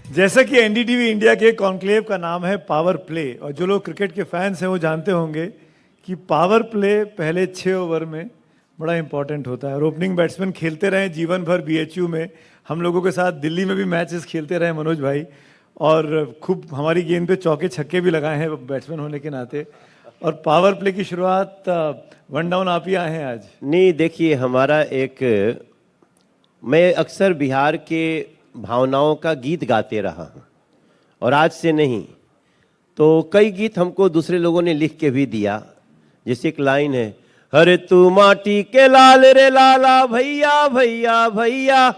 जैसा कि NDTV India के कॉन्क्लेव का नाम है पावर प्ले, और जो लोग क्रिकेट के फैंस हैं वो जानते होंगे कि पावर प्ले पहले 6 ओवर में बड़ा इंपॉर्टेंट होता है। और ओपनिंग बैट्समैन खेलते रहे जीवन भर बीएचयू में, हम लोगों के साथ दिल्ली में भी मैचेस खेलते रहे मनोज भाई, और खूब हमारी गेंद पे चौके छक्के भी लगाए हैं बैट्समैन होने के नाते। और पावर प्ले की शुरुआत वन डाउन आप ही आए हैं आज। नहीं, देखिए हमारा मैं अक्सर बिहार के भावनाओं का गीत गाते रहा हूँ, और आज से नहीं तो कई गीत हमको दूसरे लोगों ने लिख के भी दिया। जैसे एक लाइन है, अरे तू माटी के लाल रे लाला भैया भैया भैया,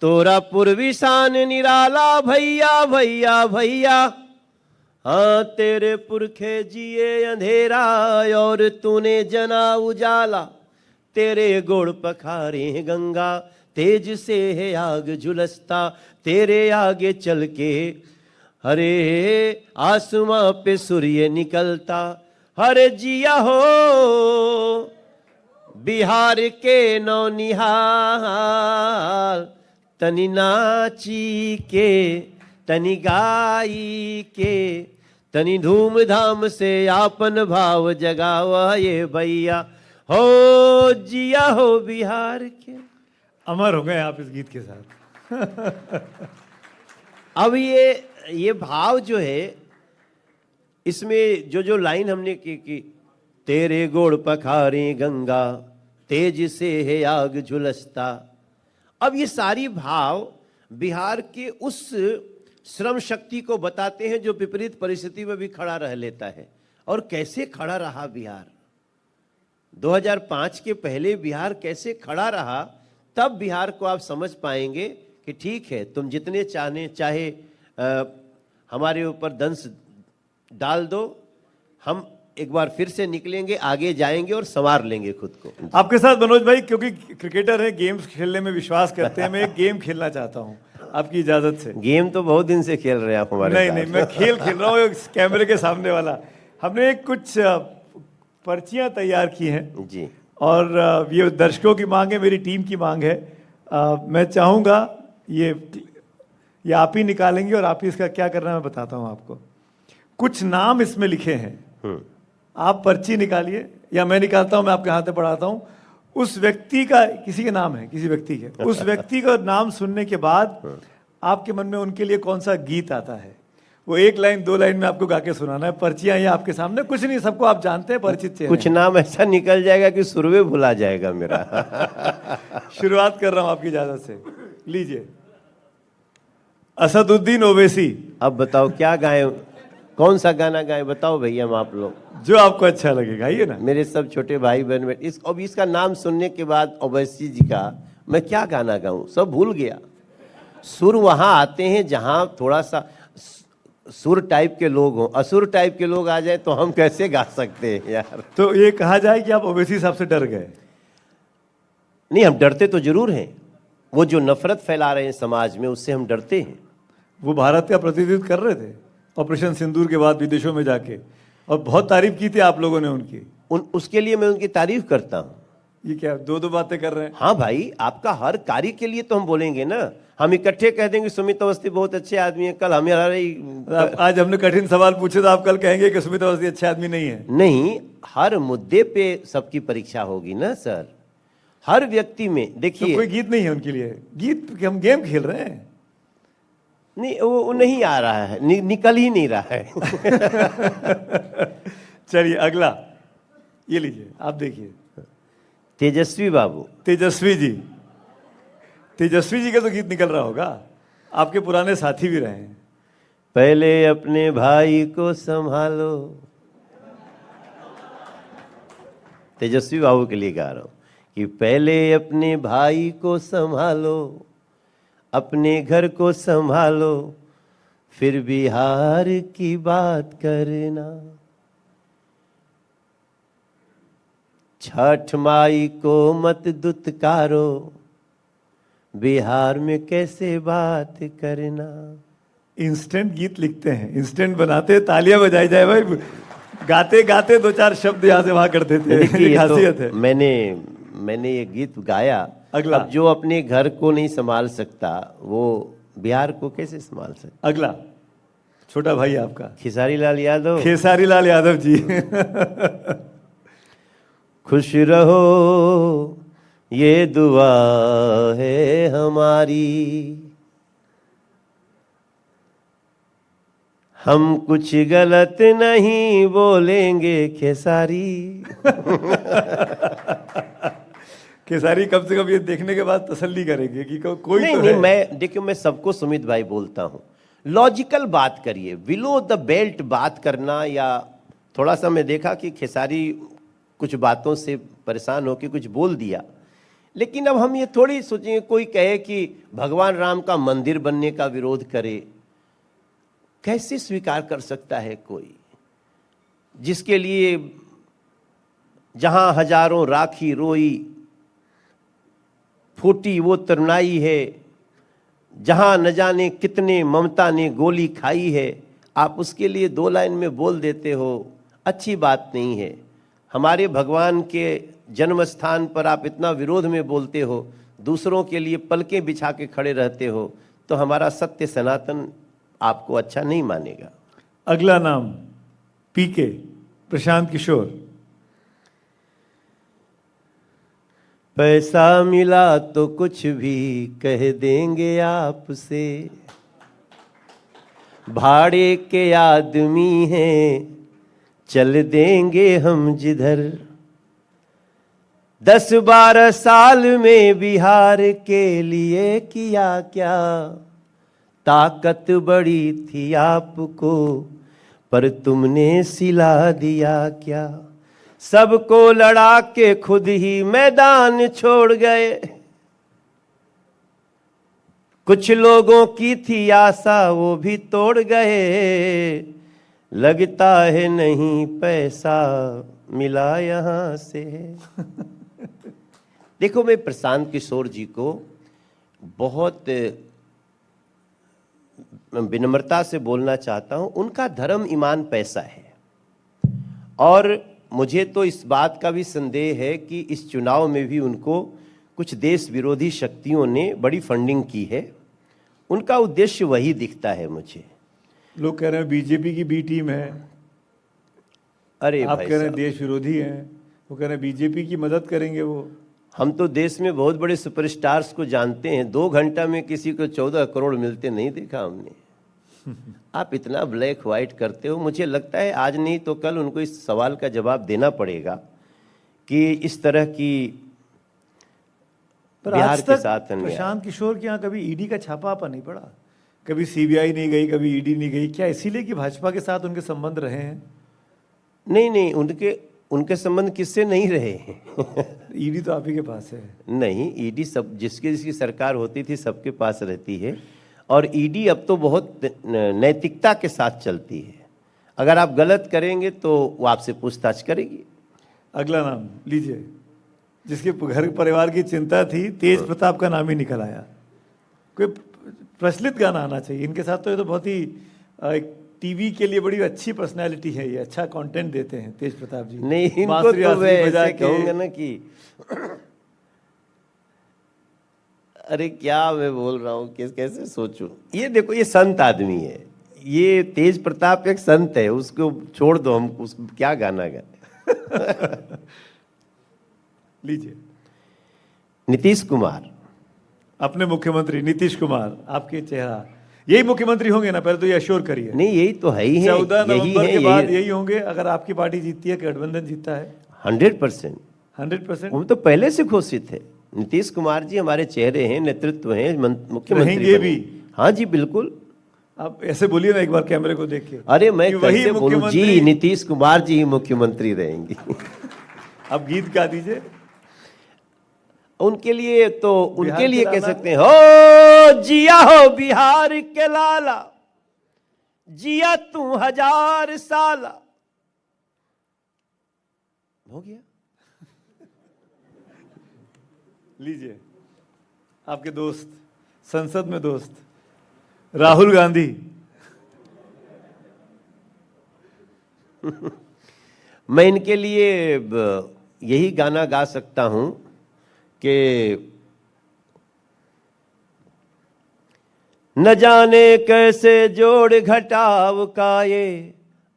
तोरा पूर्वी शान निराला भैया भैया भैया, हाँ तेरे पुरखे जिए अंधेरा और तूने जना उजाला, तेरे गोड़ पखारे गंगा तेज से है आग झुलसता, तेरे आगे चल के हरे आसमां पे सूर्य निकलता, हरे जिया हो बिहार के नौनिहाल, तनी नाची के तनी गाई के तनी धूमधाम से आपन भाव जगावा ये भैया हो, जिया हो बिहार के। अमर हो गए आप इस गीत के साथ। अब ये भाव जो है, इसमें जो लाइन हमने की तेरे गोड़ पखारे गंगा तेज से है आग झुलसता, अब ये सारी भाव बिहार के उस श्रम शक्ति को बताते हैं जो विपरीत परिस्थिति में भी खड़ा रह लेता है। और कैसे खड़ा रहा बिहार, 2005 के पहले बिहार कैसे खड़ा रहा, तब बिहार को आप समझ पाएंगे कि ठीक है, तुम जितने चाहे हमारे ऊपर दंश डाल दो, हम एक बार फिर से निकलेंगे, आगे जाएंगे और संवार लेंगे खुद को। आपके साथ मनोज भाई, क्योंकि क्रिकेटर है, गेम्स खेलने में विश्वास करते हैं, मैं एक गेम खेलना चाहता हूं आपकी इजाजत से। गेम तो बहुत दिन से खेल रहे हैं आप हमारे नहीं, मैं खेल रहा हूँ कैमरे के सामने वाला। हमने कुछ पर्चियां तैयार की हैं जी, और ये दर्शकों की मांग है, मेरी टीम की मांग है। मैं चाहूँगा ये आप ही निकालेंगे और आप ही इसका क्या करना है मैं बताता हूँ आपको। कुछ नाम इसमें लिखे हैं, आप पर्ची निकालिए या मैं निकालता हूँ, मैं आपके हाथ में पढ़ाता हूँ। उस व्यक्ति का, किसी के नाम है, किसी व्यक्ति के, उस व्यक्ति का नाम सुनने के बाद आपके मन में उनके लिए कौन सा गीत आता है, वो 1 लाइन 2 लाइन में आपको गा के सुनाना है। पर्चियां ये आपके सामने, कुछ नहीं, सबको आप जानते हैं, परिचित चेहरे। कुछ नाम ऐसा निकल जाएगा कि सुरवे भुला जाएगा मेरा। शुरुआत कर रहा हूं आपकी इजाजत से, लीजिए। असदुद्दीन ओवैसी। अब बताओ क्या गाएं, कौन सा गाना गाएं, बताओ भैया हम आप लोग, जो आपको अच्छा लगेगा, ये ना। मेरे सब छोटे भाई बहन में अब इसका नाम सुनने के बाद ओवैसी जी का मैं क्या गाना गाऊं, सब भूल गया। सुर वहां आते हैं जहां थोड़ा सा सुर टाइप के लोग हों, असुर टाइप के लोग आ जाए तो हम कैसे गा सकते हैं यार। तो ये कहा जाए कि आप ओवैसी साहब से डर गए? नहीं, हम डरते तो जरूर हैं, वो जो नफरत फैला रहे हैं समाज में, उससे हम डरते हैं। वो भारत का प्रतिनिधित्व कर रहे थे ऑपरेशन सिंदूर के बाद विदेशों में जाके, और बहुत तारीफ की थी आप लोगों ने उनकी। उसके लिए मैं उनकी तारीफ करता हूँ। ये क्या 2 बातें कर रहे हैं? हाँ भाई, आपका हर कार्य के लिए तो हम बोलेंगे ना, हम इकट्ठे कह देंगे सुमित अवस्थी बहुत अच्छे आदमी है, कल हमें आज हमने कठिन सवाल पूछे तो आप कल कहेंगे कि सुमित अवस्थी अच्छे आदमी नहीं है। नहीं, हर मुद्दे पे सबकी परीक्षा होगी ना सर, हर व्यक्ति में। देखिए तो कोई गीत नहीं है उनके लिए, गीत कि हम गेम खेल रहे हैं। नहीं, वो नहीं आ रहा है, निकल ही नहीं रहा है। चलिए अगला, ये लीजिए, आप देखिए। तेजस्वी बाबू। तेजस्वी जी, तेजस्वी जी का तो गीत निकल रहा होगा, आपके पुराने साथी भी रहे हैं। पहले अपने भाई को संभालो, तेजस्वी बाबू के लिए गा रहा हूं कि पहले अपने भाई को संभालो, अपने घर को संभालो, फिर बिहार की बात करना। छठ माई को मत दुत्कारो, बिहार में कैसे बात करना। इंस्टेंट गीत लिखते हैं, इंस्टेंट बनाते हैं, तालियां बजाई जाए भाई, गाते गाते 2-4 शब्द यहाँ से वहां करते थे। खासियत है। मैंने ये गीत गाया। अगला। अब जो अपने घर को नहीं संभाल सकता वो बिहार को कैसे संभाल सकते? अगला छोटा भाई आपका खेसारी लाल यादव। खेसारी लाल यादव जी। खुश रहो ये दुआ है हमारी, हम कुछ गलत नहीं बोलेंगे खेसारी। खेसारी कम से कम ये देखने के बाद तसल्ली करेंगे कि कोई नहीं तो नहीं, है। मैं देखियो, मैं सबको सुमित भाई बोलता हूं, लॉजिकल बात करिए, बिलो द बेल्ट बात करना, या थोड़ा सा मैं देखा कि खेसारी कुछ बातों से परेशान होकर कुछ बोल दिया, लेकिन अब हम ये थोड़ी सोचेंगे कोई कहे कि भगवान राम का मंदिर बनने का विरोध करे, कैसे स्वीकार कर सकता है कोई, जिसके लिए जहां हजारों राखी रोई, फूटी वो तरुणाई है, जहां न जाने कितने ममता ने गोली खाई है, आप उसके लिए 2 लाइन में बोल देते हो, अच्छी बात नहीं है। हमारे भगवान के जन्म स्थान पर आप इतना विरोध में बोलते हो, दूसरों के लिए पलकें बिछा के खड़े रहते हो, तो हमारा सत्य सनातन आपको अच्छा नहीं मानेगा। अगला नाम पीके प्रशांत किशोर। पैसा मिला तो कुछ भी कह देंगे आपसे, भाड़े के आदमी हैं चल देंगे हम जिधर। 10-12 साल में बिहार के लिए किया क्या, ताकत बड़ी थी आपको पर तुमने सिला दिया क्या। सबको लड़ा के खुद ही मैदान छोड़ गए, कुछ लोगों की थी आशा वो भी तोड़ गए, लगता है नहीं पैसा मिला यहां से। देखो, मैं प्रशांत किशोर जी को बहुत विनम्रता से बोलना चाहता हूं, उनका धर्म ईमान पैसा है, और मुझे तो इस बात का भी संदेह है कि इस चुनाव में भी उनको कुछ देश विरोधी शक्तियों ने बड़ी फंडिंग की है, उनका उद्देश्य वही दिखता है मुझे। लोग कह रहे हैं बीजेपी की बी टीम है, अरे आप भाई कह रहे हैं साहब, देश विरोधी हैं, वो कह रहे हैं बीजेपी की मदद करेंगे वो। हम तो देश में बहुत बड़े सुपरस्टार्स को जानते हैं, 2 घंटा में किसी को 14 करोड़ मिलते नहीं देखा हमने। आप इतना ब्लैक व्हाइट करते हो, मुझे लगता है आज नहीं तो कल उनको इस सवाल का जवाब देना पड़ेगा कि इस तरह की पर बिहार आज के तक साथ अन्याय। प्रशांत किशोर के यहाँ कभी ईडी का छापा आपा नहीं पड़ा, कभी सीबीआई नहीं गई, कभी ईडी नहीं गई, क्या इसीलिए कि भाजपा के साथ उनके संबंध रहे हैं? नहीं नहीं, उनके संबंध किससे नहीं रहे हैं। ईडी तो आप ही के पास है। नहीं, ईडी सब जिसकी सरकार होती थी सबके पास रहती है, और ईडी अब तो बहुत नैतिकता के साथ चलती है, अगर आप गलत करेंगे तो वो आपसे पूछताछ करेगी। अगला नाम लीजिए, जिसके घर परिवार की चिंता थी, तेज प्रताप का नाम ही निकल आया। कोई प्रचलित गाना आना चाहिए इनके साथ, तो ये तो बहुत ही एक टीवी के लिए बड़ी अच्छी पर्सनैलिटी है, ये अच्छा कंटेंट देते हैं तेज प्रताप जी। नहीं, इनको बांसुरी तो वांसुरी मैं बजा ऐसे के। कहूंगा ना कि अरे क्या मैं बोल रहा हूँ, कैसे सोचूं। ये देखो, ये संत आदमी है, ये तेज प्रताप एक संत है, उसको छोड़ दो, हम उसको क्या गाना गाए। लीजिए, नीतीश कुमार। अपने मुख्यमंत्री नीतीश कुमार, आपके चेहरा यही मुख्यमंत्री होंगे ना? पहले तो ये अश्योर करिए। नहीं, यही तो है ही है, 14 यही नवंबर है, के बाद यही यही होंगे, अगर आपकी पार्टी जीतती है कि गठबंधन जीतता है। 100%। 100%। हम तो पहले से घोषित है, नीतीश कुमार जी हमारे चेहरे हैं, नेतृत्व हैं, मुख्यमंत्री रहेंगे बने। भी। हाँ जी, बिल्कुल। आप ऐसे बोलिए ना एक बार कैमरे को देख के। अरे मैं कि वही कैसे बोलूं जी, मुख्यमंत्री। नीतीश कुमार जी ही मुख्यमंत्री रहेंगी। आप गीत गा दीजिए उनके लिए, तो उनके बिहार लिए के कह लाला। सकते हैं, हो जिया हो बिहार के लाला, जिया तू 1000 साला। हो गया। लीजिए, आपके दोस्त, संसद में दोस्त राहुल गांधी। मैं इनके लिए यही गाना गा सकता हूं कि न जाने कैसे जोड़ घटाव का ये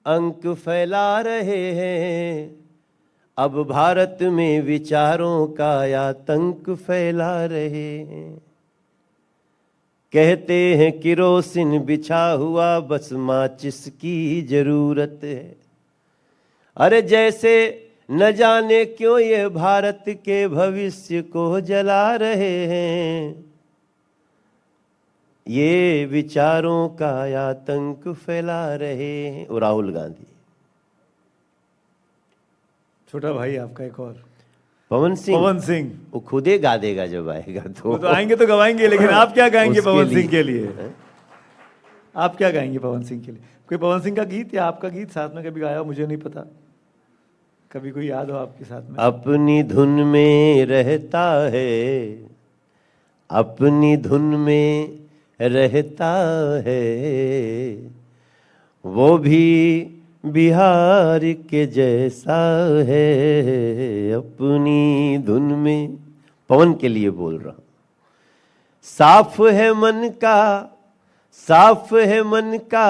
अंक फैला रहे हैं, अब भारत में विचारों का आतंक फैला रहे हैं। कहते हैं किरोसिन बिछा हुआ बस माचिस की जरूरत है। अरे जैसे न जाने क्यों ये भारत के भविष्य को जला रहे हैं, ये विचारों का आतंक फैला रहे हैं। और राहुल गांधी। छोटा भाई आपका एक और पवन सिंह। पवन सिंह वो खुद ही गा देगा जब आएगा वो तो आएंगे तो गवाएंगे, लेकिन आप क्या गाएंगे उसके पवन लिए। सिंह के लिए? आप क्या गाएंगे पवन सिंह के लिए? कोई पवन सिंह का गीत या आपका गीत साथ में कभी गाया हो, मुझे नहीं पता, कभी कोई याद हो आपके साथ में? अपनी धुन में रहता है, अपनी धुन में रहता है, वो भी बिहार के जैसा है। अपनी धुन में, पवन के लिए बोल रहा हूं। साफ है मन का, साफ है मन का,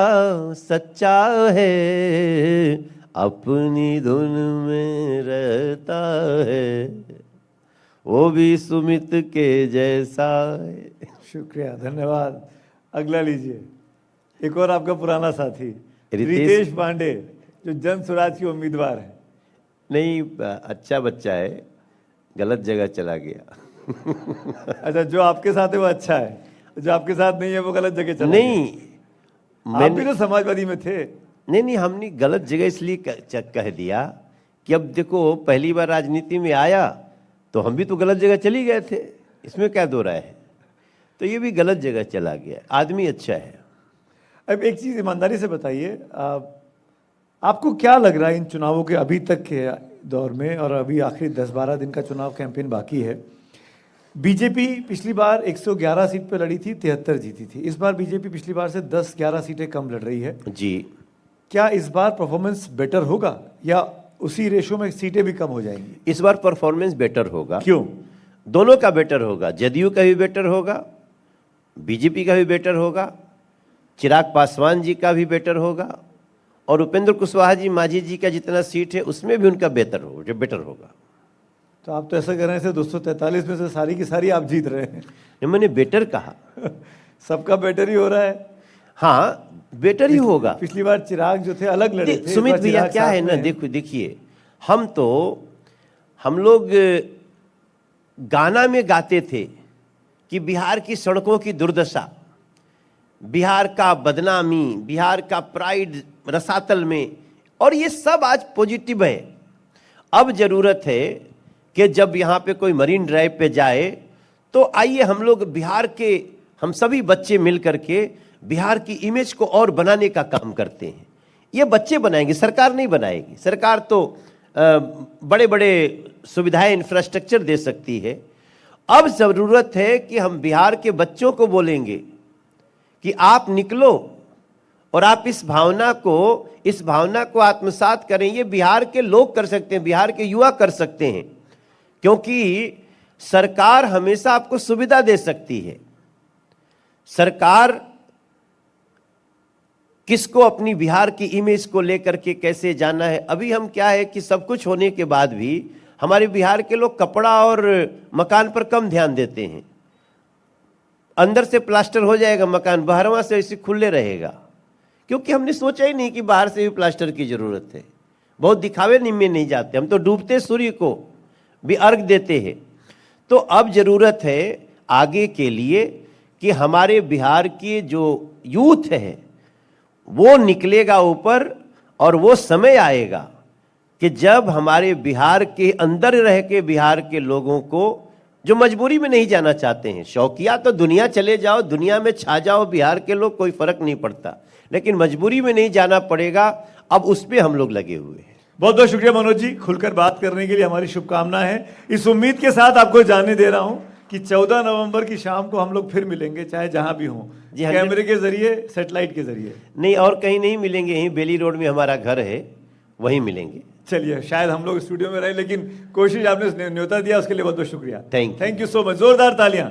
सच्चा है, अपनी धुन में रहता है, वो भी सुमित के जैसा है। शुक्रिया, धन्यवाद। अगला लीजिए, एक और आपका पुराना साथी रितेश रितेश पांडे, जो जन स्वराज के उम्मीदवार है। नहीं, अच्छा बच्चा है, गलत जगह चला गया। अच्छा, जो आपके साथ है वो अच्छा है, जो आपके साथ नहीं है वो गलत जगह चला नहीं, गया। आप भी तो समाजवादी में थे। नहीं, हमने गलत जगह इसलिए कह दिया कि अब देखो, पहली बार राजनीति में आया तो हम भी तो गलत जगह चली गए थे, इसमें क्या दो राय है? तो ये भी गलत जगह चला गया। आदमी अच्छा है। अब एक चीज ईमानदारी से बताइए, आपको क्या लग रहा है इन चुनावों के अभी तक के दौर में, और अभी आखिरी 10-12 दिन का चुनाव कैंपेन बाकी है, बीजेपी पिछली बार 111 सीट पे लड़ी थी, 73 जीती थी। इस बार बीजेपी पिछली बार से 10-11 सीटें कम लड़ रही है जी। क्या इस बार परफॉर्मेंस बेटर होगा या उसी रेशो में सीटें भी कम हो जाएंगी? इस बार परफॉर्मेंस बेटर होगा। क्यों? दोनों का बेटर होगा, जदयू का भी बेटर होगा, बीजेपी का भी बेटर होगा, चिराग पासवान जी का भी बेटर होगा, और उपेंद्र कुशवाहा जी मांझी जी का जितना सीट है उसमें भी उनका बेटर होगा। तो आप तो ऐसा कर रहे हैं 243 में से सारी की सारी आप जीत रहे हैं। मैंने बेटर कहा। सबका बेटर ही हो रहा है। हाँ, बेटर ही होगा। पिछली बार चिराग जो थे अलग लड़े थे। सुमित भैया क्या है ना, देखिए, हम लोग गाना में गाते थे कि बिहार की सड़कों की दुर्दशा, बिहार का बदनामी, बिहार का प्राइड रसातल में, और ये सब आज पॉजिटिव है। अब जरूरत है कि जब यहाँ पे कोई मरीन ड्राइव पे जाए तो आइए हम लोग बिहार के, हम सभी बच्चे मिल करके बिहार की इमेज को और बनाने का काम करते हैं। ये बच्चे बनाएंगे, सरकार नहीं बनाएगी। सरकार तो बड़े बड़े सुविधाएं, इंफ्रास्ट्रक्चर दे सकती है। अब जरूरत है कि हम बिहार के बच्चों को बोलेंगे कि आप निकलो और आप इस भावना को आत्मसात करें। ये बिहार के लोग कर सकते हैं, बिहार के युवा कर सकते हैं, क्योंकि सरकार हमेशा आपको सुविधा दे सकती है। सरकार किसको अपनी बिहार की इमेज को लेकर के कैसे जाना है। अभी हम क्या है कि सब कुछ होने के बाद भी हमारे बिहार के लोग कपड़ा और मकान पर कम ध्यान देते हैं। अंदर से प्लास्टर हो जाएगा मकान, बाहरवा से ऐसे खुले रहेगा, क्योंकि हमने सोचा ही नहीं कि बाहर से भी प्लास्टर की जरूरत है। बहुत दिखावे में नहीं जाते, हम तो डूबते सूर्य को भी अर्घ देते हैं। तो अब जरूरत है आगे के लिए कि हमारे बिहार की जो यूथ है वो निकलेगा ऊपर, और वो समय आएगा कि जब हमारे बिहार के अंदर रह के बिहार के लोगों को, जो मजबूरी में नहीं जाना चाहते हैं, शौकिया तो दुनिया चले जाओ, दुनिया में छा जाओ, बिहार के लोग कोई फर्क नहीं पड़ता, लेकिन मजबूरी में नहीं जाना पड़ेगा। अब उस पर हम लोग लगे हुए हैं। बहुत बहुत शुक्रिया मनोज जी, खुलकर बात करने के लिए। हमारी शुभकामनाएं हैं। इस उम्मीद के साथ आपको जाने दे रहा हूं कि 14 नवंबर की शाम को हम लोग फिर मिलेंगे, चाहे जहां भी हों, कैमरे के जरिए, सैटेलाइट के जरिए। नहीं, और कहीं नहीं मिलेंगे, यहीं बेली रोड में हमारा घर है, वहीं मिलेंगे। चलिए, शायद हम लोग स्टूडियो में रहे, लेकिन कोशिश आपने न्योता दिया, उसके लिए बहुत बहुत शुक्रिया। Thank you so much. जोरदार तालियां।